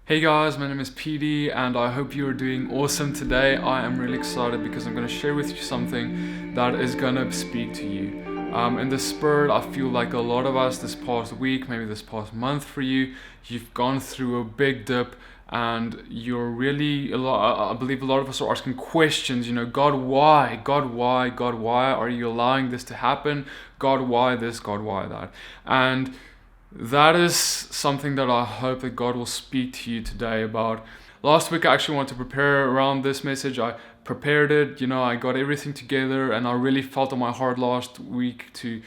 Hey guys, my name is PD and I hope you are doing awesome today. I am really excited because I'm going to share with you something that is going to speak to you. In the spirit, I feel like a lot of us this past week, maybe this past month for you, you've gone through a big dip and you're really, I believe a lot of us are asking questions, God, why? God, why? God, why are you allowing this to happen? God, why this? God, why that? And that is something that I hope that God will speak to you today about. Last week I actually wanted to prepare around this message. I prepared it, I got everything together and I really felt on my heart last week to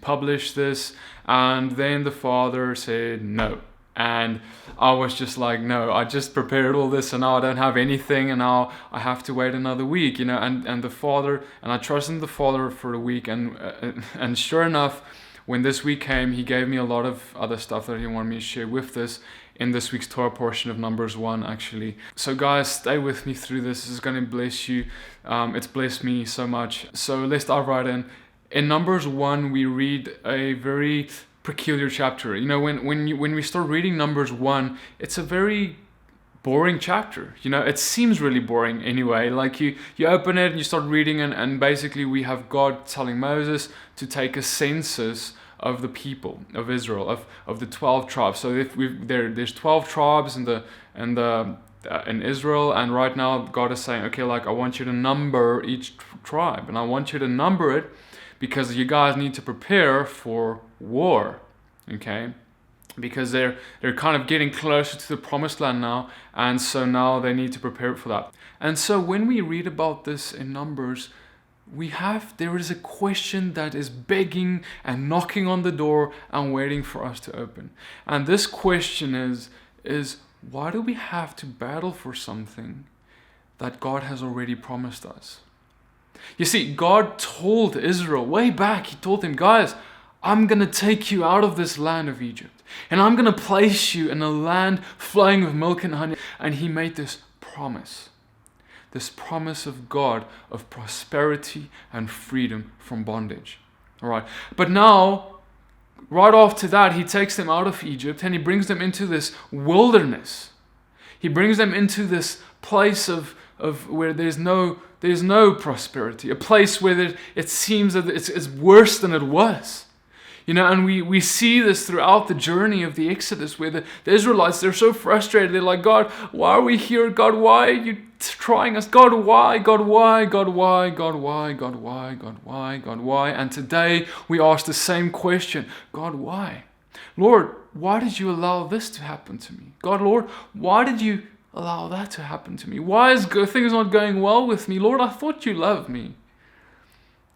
publish this. And then the Father said no. And I was just like, no, I just prepared all this and now I don't have anything and now I have to wait another week, and the Father, and I trusted the Father for a week and sure enough, when this week came, he gave me a lot of other stuff that he wanted me to share with this in this week's Torah portion of Numbers 1, actually. So guys, stay with me through this. This is going to bless you. It's blessed me so much. So let's dive right in. In Numbers 1, we read a very peculiar chapter. When we start reading Numbers 1, it's a very boring chapter. It seems really boring anyway. Like you open it and you start reading and basically we have God telling Moses to take a census of the people of Israel, of the 12 tribes. So if there's 12 tribes in Israel, and right now God is saying, okay, I want you to number each tribe, and I want you to number it because you guys need to prepare for war, okay? Because they're kind of getting closer to the promised land now, and so now they need to prepare for that. And so when we read about this in Numbers, there is a question that is begging and knocking on the door and waiting for us to open. And this question is why do we have to battle for something that God has already promised us? You see, God told Israel way back, he told them, guys, I'm going to take you out of this land of Egypt and I'm going to place you in a land flowing with milk and honey. And he made this promise of God of prosperity and freedom from bondage. All right. But now, right after that, he takes them out of Egypt and he brings them into this wilderness. He brings them into this place of where there's no prosperity, a place where it seems that it's worse than it was. And we see this throughout the journey of the Exodus where the Israelites, they're so frustrated. They're like, God, why are we here? God, why are you trying us? God, why? God, why? God, why? God, why? God, why? God, why? God, why? And today we ask the same question. God, why? Lord, why did you allow this to happen to me? God, Lord, why did you allow that to happen to me? Why is things not going well with me? Lord, I thought you loved me.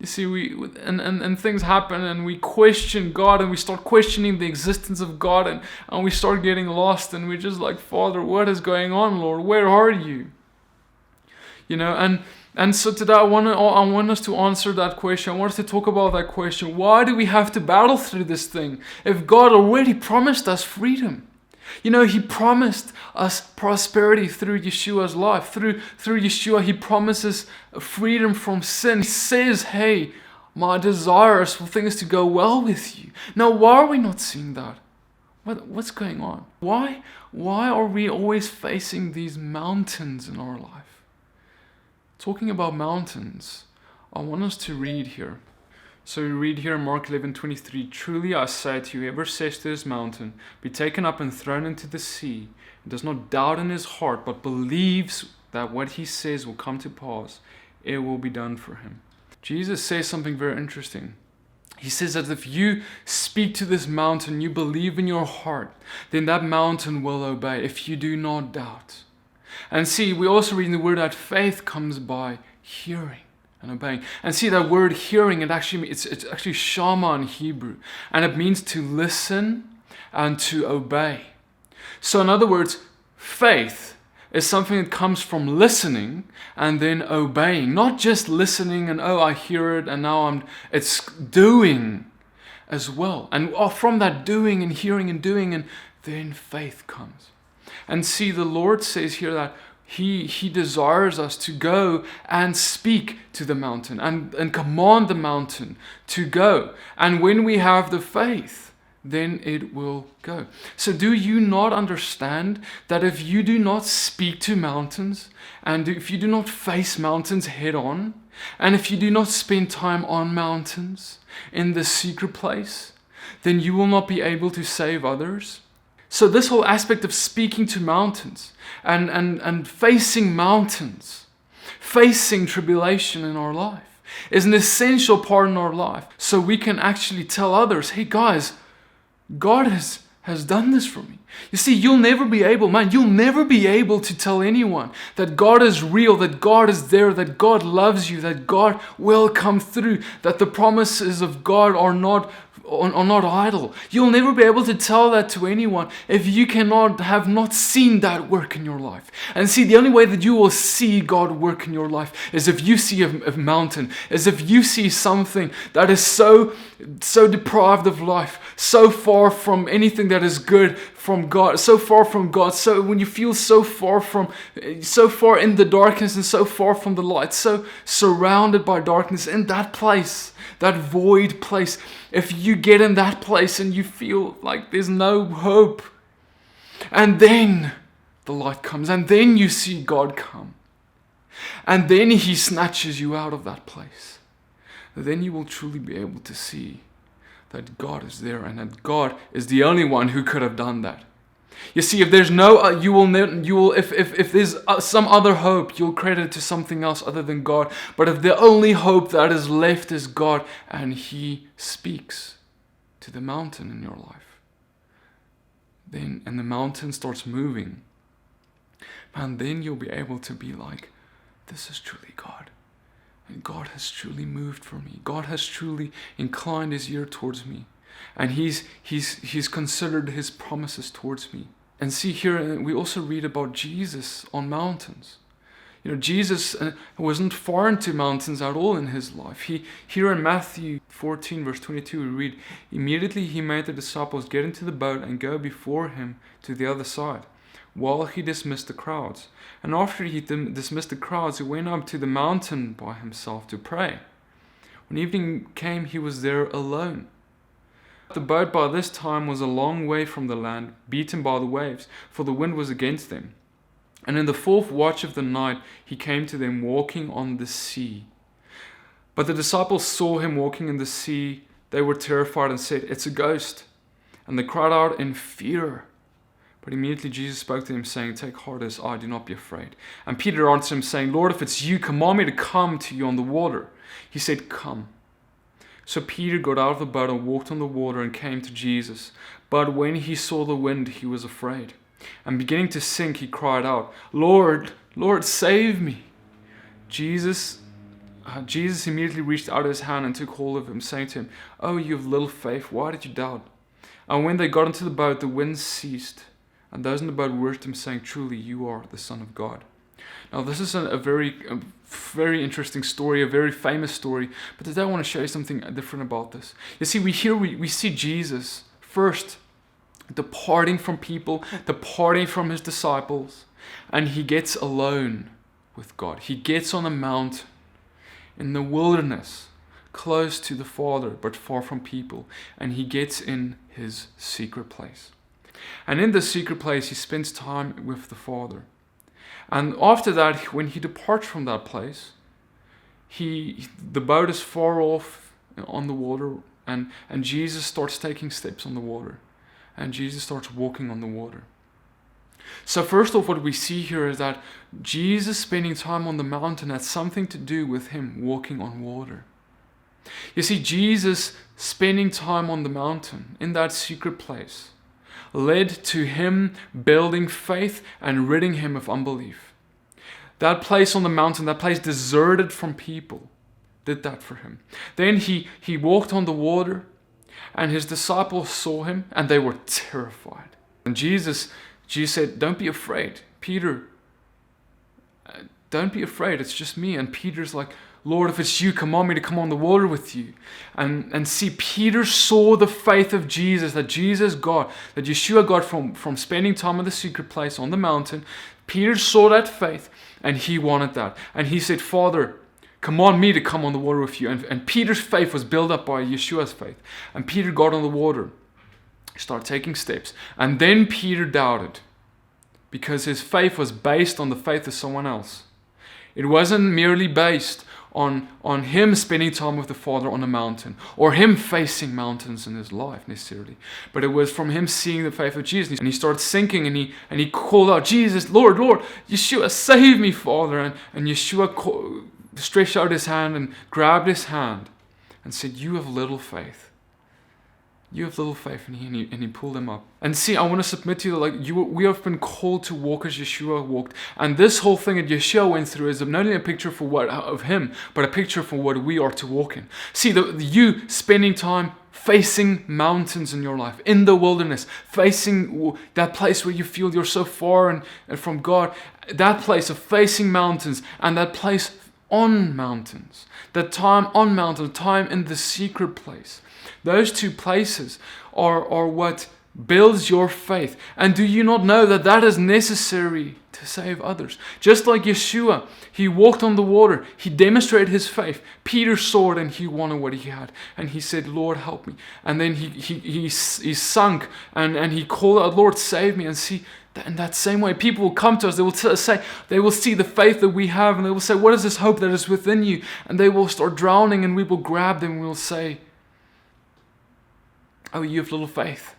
You see, and things happen and we question God and we start questioning the existence of God and we start getting lost and we're just like, Father, what is going on, Lord? Where are you? And so today I want us to answer that question. I want us to talk about that question. Why do we have to battle through this thing if God already promised us freedom? He promised us prosperity through Yeshua's life. Through Yeshua, he promises freedom from sin. He says, hey, my desire is for things to go well with you. Now, why are we not seeing that? What's going on? Why are we always facing these mountains in our life? Talking about mountains, I want us to read here. So we read here in Mark 11:23, truly I say to you, whoever says to this mountain, be taken up and thrown into the sea, and does not doubt in his heart, but believes that what he says will come to pass, it will be done for him. Jesus says something very interesting. He says that if you speak to this mountain, you believe in your heart, then that mountain will obey if you do not doubt. And see, we also read in the word that faith comes by hearing and obeying. And see, that word hearing, it's actually shama in Hebrew, and it means to listen and to obey. So in other words, faith is something that comes from listening and then obeying, not just listening and I hear it and now it's doing as well. And from that doing and hearing and doing, and then faith comes. And see, the Lord says here that He desires us to go and speak to the mountain and command the mountain to go. And when we have the faith, then it will go. So do you not understand that if you do not speak to mountains, and if you do not face mountains head on, and if you do not spend time on mountains in the secret place, then you will not be able to save others? So this whole aspect of speaking to mountains and facing mountains, facing tribulation in our life, is an essential part in our life. So we can actually tell others, hey guys, God has done this for me. You see, you'll never be able to tell anyone that God is real, that God is there, that God loves you, that God will come through, that the promises of God are not idle. You'll never be able to tell that to anyone if you have not seen that work in your life. And see, the only way that you will see God work in your life is if you see a mountain, is if you see something that is so deprived of life, so far from anything that is good from God, so far from God, so when you feel so far in the darkness and so far from the light, so surrounded by darkness, in that place, that void place, if you get in that place and you feel like there's no hope, and then the light comes, and then you see God come, and then He snatches you out of that place, then you will truly be able to see that God is there and that God is the only one who could have done that. You see, if there's if there's some other hope, you'll credit it to something else other than God. But if the only hope that is left is God, and He speaks to the mountain in your life, and the mountain starts moving, man, then you'll be able to be like, this is truly God. And God has truly moved for me. God has truly inclined His ear towards me. And He's considered His promises towards me. And see, here we also read about Jesus on mountains. You know, Jesus wasn't foreign to mountains at all in His life. Here in Matthew 14 verse 22 we read, immediately He made the disciples get into the boat and go before Him to the other side, while He dismissed the crowds. And after He dismissed the crowds, He went up to the mountain by Himself to pray. When evening came, He was there alone. The boat by this time was a long way from the land, beaten by the waves, for the wind was against them. And in the fourth watch of the night, He came to them walking on the sea. But the disciples saw Him walking in the sea. They were terrified and said, it's a ghost. And they cried out in fear. But immediately Jesus spoke to them, saying, take heart, it is I, do not be afraid. And Peter answered Him, saying, Lord, if it's You, command me to come to You on the water. He said, come. So Peter got out of the boat and walked on the water and came to Jesus. But when he saw the wind, he was afraid. And beginning to sink, he cried out, Lord, Lord, save me. Jesus immediately reached out His hand and took hold of him, saying to him, oh, you of little faith, why did you doubt? And when they got into the boat, the wind ceased. And those in the boat worshipped Him, saying, truly, You are the Son of God. Now, this is a very interesting story, a very famous story. But today I want to show you something different about this. You see, we see Jesus first departing from people, departing from His disciples, and He gets alone with God. He gets on a mountain in the wilderness, close to the Father, but far from people, and He gets in His secret place. And in the secret place, He spends time with the Father. And after that, when He departs from that place, the boat is far off on the water, and Jesus starts taking steps on the water. And Jesus starts walking on the water. So first off, what we see here is that Jesus spending time on the mountain has something to do with Him walking on water. You see, Jesus spending time on the mountain, in that secret place, led to Him building faith and ridding him of unbelief. That place on the mountain, that place deserted from people, did that for Him. Then he walked on the water, and His disciples saw Him, and they were terrified. And Jesus said, don't be afraid. Peter, don't be afraid, it's just me. And Peter's like, Lord, if it's You, command me to come on the water with You. And see, Peter saw the faith of Jesus, that Jesus God, that Yeshua God from spending time in the secret place on the mountain. Peter saw that faith, and he wanted that. And he said, Father, command me to come on the water with You. And Peter's faith was built up by Yeshua's faith. And Peter got on the water. He started taking steps. And then Peter doubted, because his faith was based on the faith of someone else. It wasn't merely based on him spending time with the Father on a mountain, or him facing mountains in his life necessarily, but it was from him seeing the faith of Jesus. And he started sinking, and he called out, Jesus, Lord, Yeshua, save me, Father. And Yeshua stretched out his hand and grabbed his hand and said, you have little faith. You have little faith. And he pulled him up. And see, I want to submit to you, we have been called to walk as Yeshua walked. And this whole thing that Yeshua went through is not only a picture of him, but a picture for what we are to walk in. See, you spending time facing mountains in your life, in the wilderness, facing that place where you feel you're so far and from God, that place of facing mountains, and that place on mountains, that time on mountain, time in the secret place. Those two places are what builds your faith. And do you not know that that is necessary to save others? Just like Yeshua, he walked on the water. He demonstrated his faith. Peter saw it and he wanted what he had. And he said, Lord, help me. And then he sunk and he called out, Lord, save me. And see, in that same way, people will come to us. They will see the faith that we have, and they will say, what is this hope that is within you? And they will start drowning, and we will grab them and we will say, oh, you have little faith.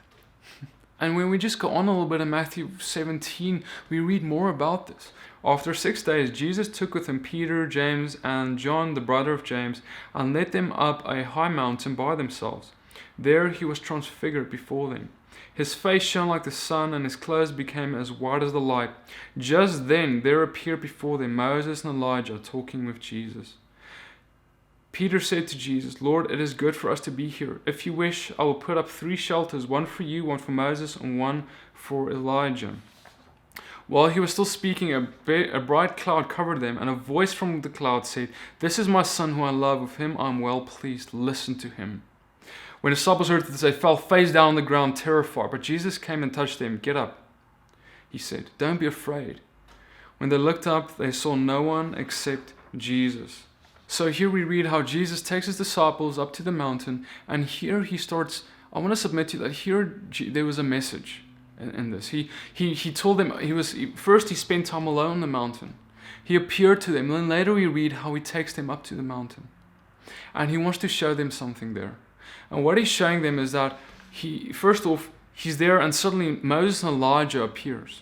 And when we just go on a little bit in Matthew 17, we read more about this. After 6 days, Jesus took with him Peter, James, and John, the brother of James, and led them up a high mountain by themselves. There he was transfigured before them. His face shone like the sun, and his clothes became as white as the light. Just then there appeared before them Moses and Elijah talking with Jesus. Peter said to Jesus, Lord, it is good for us to be here. If you wish, I will put up 3 shelters, one for you, one for Moses, and one for Elijah. While he was still speaking, a bright cloud covered them, and a voice from the cloud said, This is my son who I love, with him I am well pleased. Listen to him. When the disciples heard this, they fell face down on the ground, terrified. But Jesus came and touched them. Get up, he said. Don't be afraid. When they looked up, they saw no one except Jesus. So here we read how Jesus takes his disciples up to the mountain, and here he starts. I want to submit to you that here there was a message in this. He told them first he spent time alone on the mountain. He appeared to them, and then later we read how he takes them up to the mountain, and he wants to show them something there. And what he's showing them is that he's there, and suddenly Moses and Elijah appears.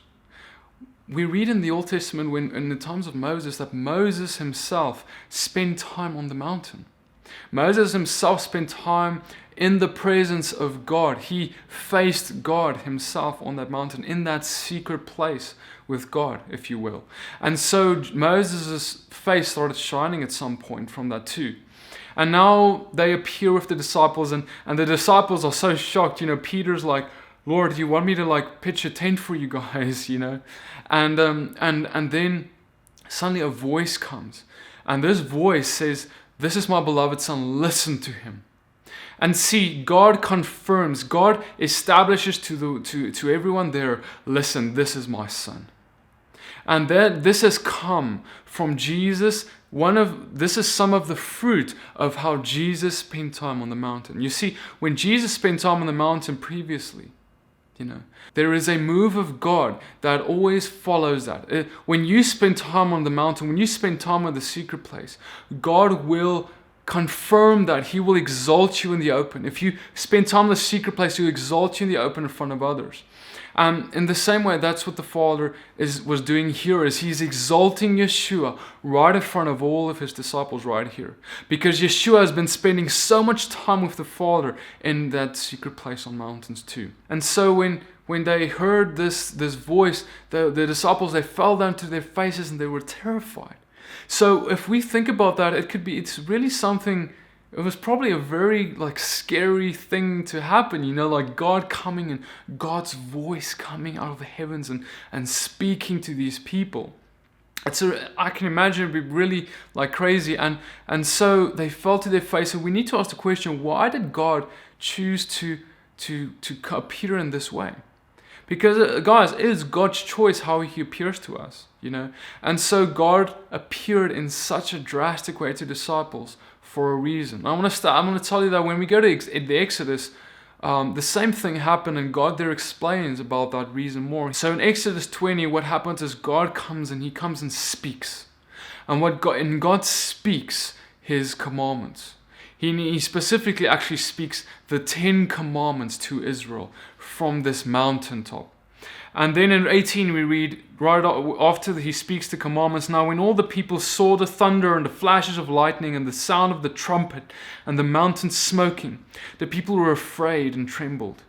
We read in the Old Testament, when in the times of Moses, that Moses himself spent time on the mountain. Moses himself spent time in the presence of God. He faced God himself on that mountain, in that secret place with God, if you will. And so Moses' face started shining at some point from that too. And now they appear with the disciples, and the disciples are so shocked. Peter's like, Lord, do you want me to pitch a tent for you guys, And then suddenly a voice comes, and this voice says, This is my beloved son, listen to him. And see, God confirms, God establishes to everyone there, listen, this is my son. And this has come from Jesus. This is some of the fruit of how Jesus spent time on the mountain. You see, when Jesus spent time on the mountain previously, there is a move of God that always follows that. When you spend time on the mountain, when you spend time in the secret place, God will confirm that. He will exalt you in the open. If you spend time in the secret place, He'll exalt you in the open in front of others. In the same way, that's what the Father was doing here, is He's exalting Yeshua right in front of all of His disciples right here. Because Yeshua has been spending so much time with the Father in that secret place on mountains too. And so when they heard this voice, the disciples, they fell down to their faces and they were terrified. So if we think about that, it's really something. It was probably a very scary thing to happen, God coming and God's voice coming out of the heavens and speaking to these people. I can imagine it'd be really crazy, and so they fell to their face. And we need to ask the question: why did God choose to appear in this way? Because guys, it is God's choice how He appears to us, And so God appeared in such a drastic way to disciples for a reason. I'm going to tell you that when we go to the Exodus, the same thing happened, and God there explains about that reason more. So in Exodus 20, what happens is God comes and speaks. And God speaks His commandments. He specifically actually speaks the 10 commandments to Israel from this mountaintop. And then in 18 we read, right after He speaks the commandments, now when all the people saw the thunder and the flashes of lightning and the sound of the trumpet and the mountain smoking, the people were afraid and trembled.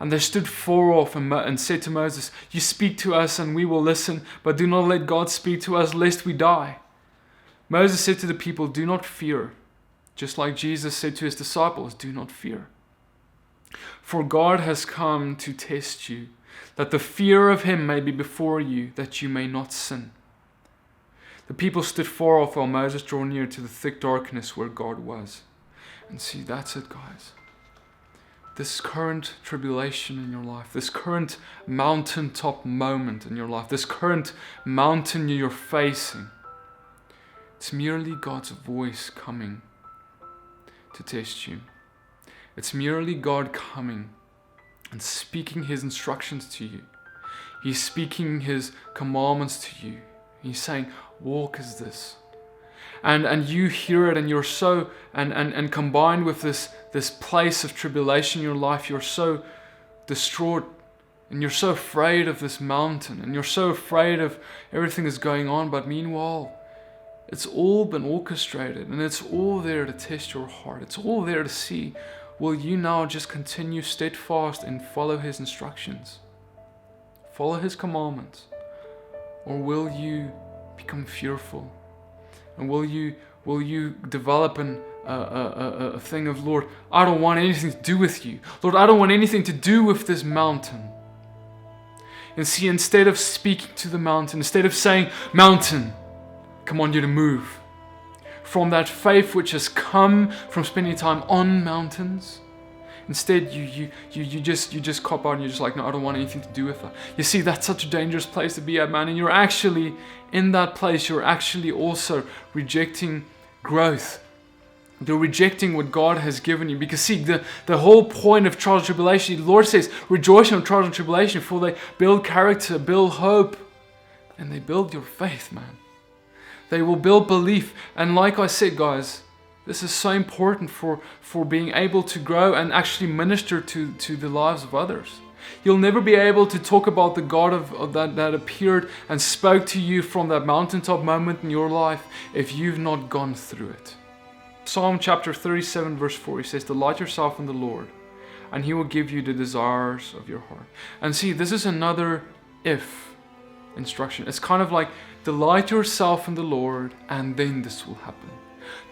And they stood far off and said to Moses, you speak to us and we will listen, but do not let God speak to us lest we die. Moses said to the people, do not fear. Just like Jesus said to His disciples, do not fear. For God has come to test you, that the fear of Him may be before you, that you may not sin. The people stood far off while Moses drew near to the thick darkness where God was. And see, that's it, guys. This current tribulation in your life, this current mountaintop moment in your life, this current mountain you're facing, it's merely God's voice coming to test you. It's merely God coming and speaking His instructions to you. He's speaking His commandments to you. He's saying, walk as this. And you hear it, and you're so, and combined with this place of tribulation in your life, you're so distraught, and you're so afraid of this mountain, and you're so afraid of everything that's going on, but meanwhile, it's all been orchestrated, and it's all there to test your heart. It's all there to see, will you now just continue steadfast and follow His instructions? Follow His commandments? Or will you become fearful? And will you develop a thing of, Lord, I don't want anything to do with you. Lord, I don't want anything to do with this mountain. And see, instead of speaking to the mountain, instead of saying, mountain, command you to move. From that faith which has come from spending time on mountains, instead you just cop out and you're just like, no, I don't want anything to do with that. You see, that's such a dangerous place to be at, man. And you're actually, in that place, you're actually also rejecting growth. You're rejecting what God has given you. Because see, the whole point of trials and tribulation, the Lord says, rejoice in trials and tribulation, for they build character, build hope, and they build your faith, man. They will build belief. And like I said, guys, this is so important for being able to grow and actually minister to the lives of others. You'll never be able to talk about the God of that appeared and spoke to you from that mountaintop moment in your life if you've not gone through it. Psalm chapter 37 verse 4, He says, delight yourself in the Lord, and He will give you the desires of your heart. And see, this is another if instruction. It's kind of like, delight yourself in the Lord, and then this will happen.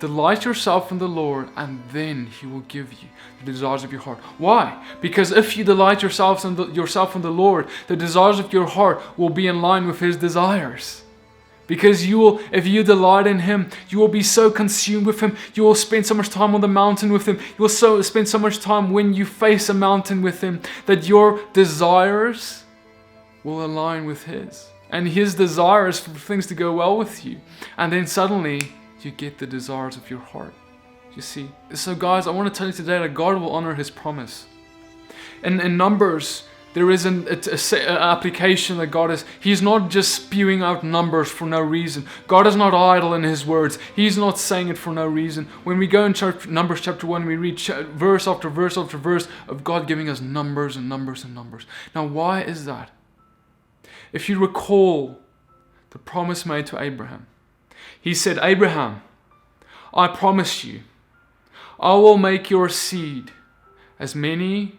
Delight yourself in the Lord, and then He will give you the desires of your heart. Why? Because if you delight yourself in the Lord, the desires of your heart will be in line with His desires. Because if you delight in Him, you will be so consumed with Him. You will spend so much time on the mountain with Him. You will spend so much time when you face a mountain with Him that your desires will align with His. And His desire is for things to go well with you. And then suddenly, you get the desires of your heart. You see? So guys, I want to tell you today that God will honor His promise. In Numbers, there is an application that God is, He's not just spewing out numbers for no reason. God is not idle in His words. He's not saying it for no reason. When we go in Numbers chapter 1, we read verse after verse after verse of God giving us numbers and numbers and numbers. Now why is that? If you recall the promise made to Abraham, He said, Abraham, I promise you, I will make your seed as many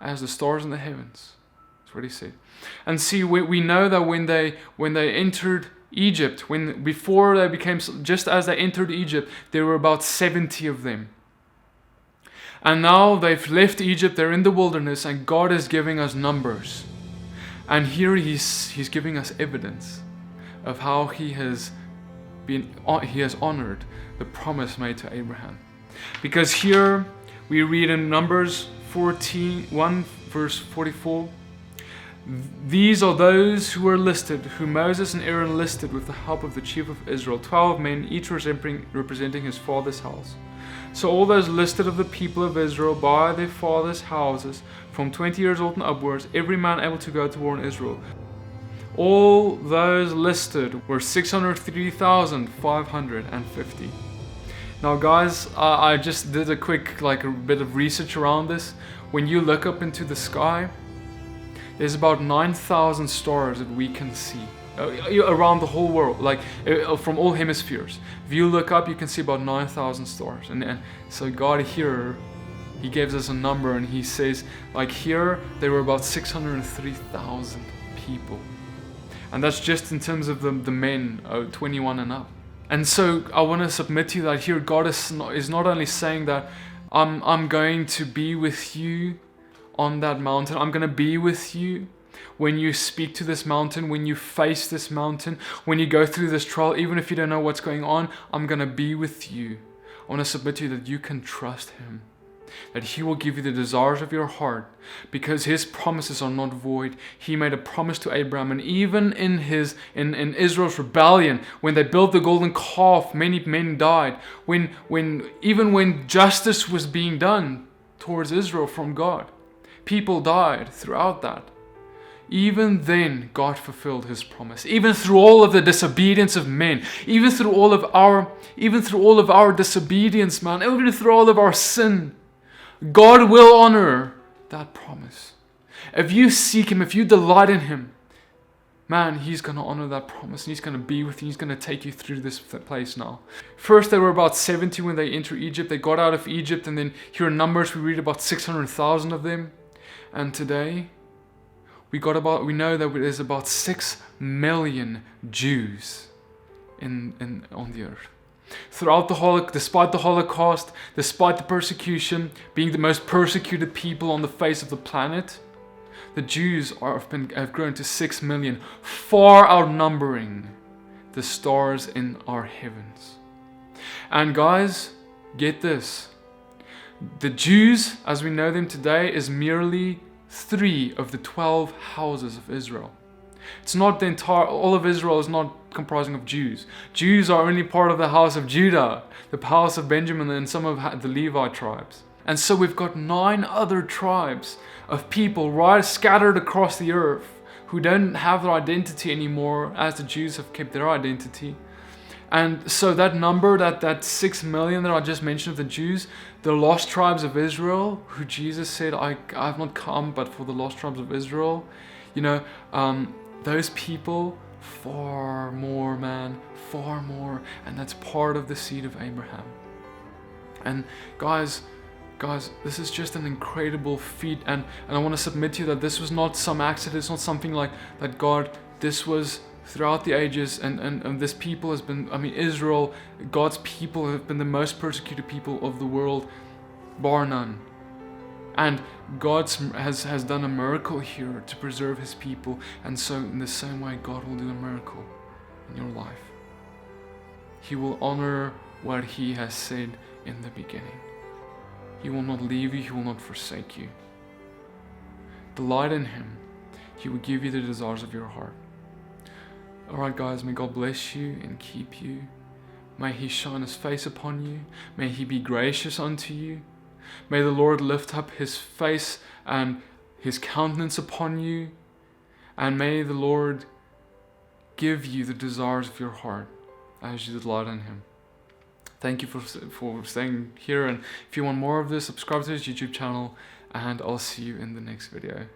as the stars in the heavens. That's what He said. And see, we know that when they entered Egypt, before they became, just as they entered Egypt, there were about 70 of them. And now they've left Egypt, they're in the wilderness, and God is giving us numbers. And here He's giving us evidence of how He has honored the promise made to Abraham. Because here we read in Numbers 1 verse 44, these are those who were listed, who Moses and Aaron listed with the help of the chief of Israel, 12 men, each representing his father's house. So all those listed of the people of Israel by their fathers' houses, from 20 years old and upwards, every man able to go to war in Israel. All those listed were 603,550. Now guys, I just did a quick a bit of research around this. When you look up into the sky, there's about 9,000 stars that we can see around the whole world, from all hemispheres. If you look up, you can see about 9,000 stars. And so God here, He gives us a number, and He says, here, there were about 603,000 people. And that's just in terms of the men, 21 and up. And so I want to submit to you that here God is not only saying that I'm going to be with you on that mountain. I'm going to be with you when you speak to this mountain, when you face this mountain, when you go through this trial, even if you don't know what's going on, I'm going to be with you. I want to submit to you that you can trust Him, that He will give you the desires of your heart, because His promises are not void. He made a promise to Abraham, and even in Israel's rebellion, when they built the golden calf, many men died. Even when justice was being done towards Israel from God, people died throughout that. Even then, God fulfilled His promise. Even through all of the disobedience of men, even through all of our disobedience, man, even through all of our sin, God will honor that promise. If you seek Him, if you delight in Him, man, He's going to honor that promise, and He's going to be with you. He's going to take you through this place now. First, there were about 70 when they entered Egypt. They got out of Egypt, and then here in Numbers, we read about 600,000 of them. And today, we know that there's about 6 million Jews on the earth. Despite the Holocaust, despite the persecution, being the most persecuted people on the face of the planet, the Jews have grown to 6 million, far outnumbering the stars in our heavens. And guys, get this. The Jews, as we know them today, is merely 3 of the 12 houses of Israel. It's not all of Israel is not comprising of Jews. Jews are only part of the house of Judah, the house of Benjamin, and some of the Levi tribes. And so we've got 9 other tribes of people scattered across the earth who don't have their identity anymore, as the Jews have kept their identity. And so that number, that 6 million that I just mentioned of the Jews, the lost tribes of Israel, who Jesus said, I have not come but for the lost tribes of Israel, those people, far more, man, far more. And that's part of the seed of Abraham. And guys, this is just an incredible feat. And I want to submit to you that this was not some accident. It's not something like that God, this was throughout the ages, and this people has been, Israel, God's people have been the most persecuted people of the world, bar none. And God has done a miracle here to preserve His people. And so in the same way, God will do a miracle in your life. He will honor what He has said in the beginning. He will not leave you. He will not forsake you. Delight in Him. He will give you the desires of your heart. Alright guys, may God bless you and keep you. May He shine His face upon you. May He be gracious unto you. May the Lord lift up His face and His countenance upon you. And may the Lord give you the desires of your heart as you delight in Him. Thank you for staying here. And if you want more of this, subscribe to His YouTube channel. And I'll see you in the next video.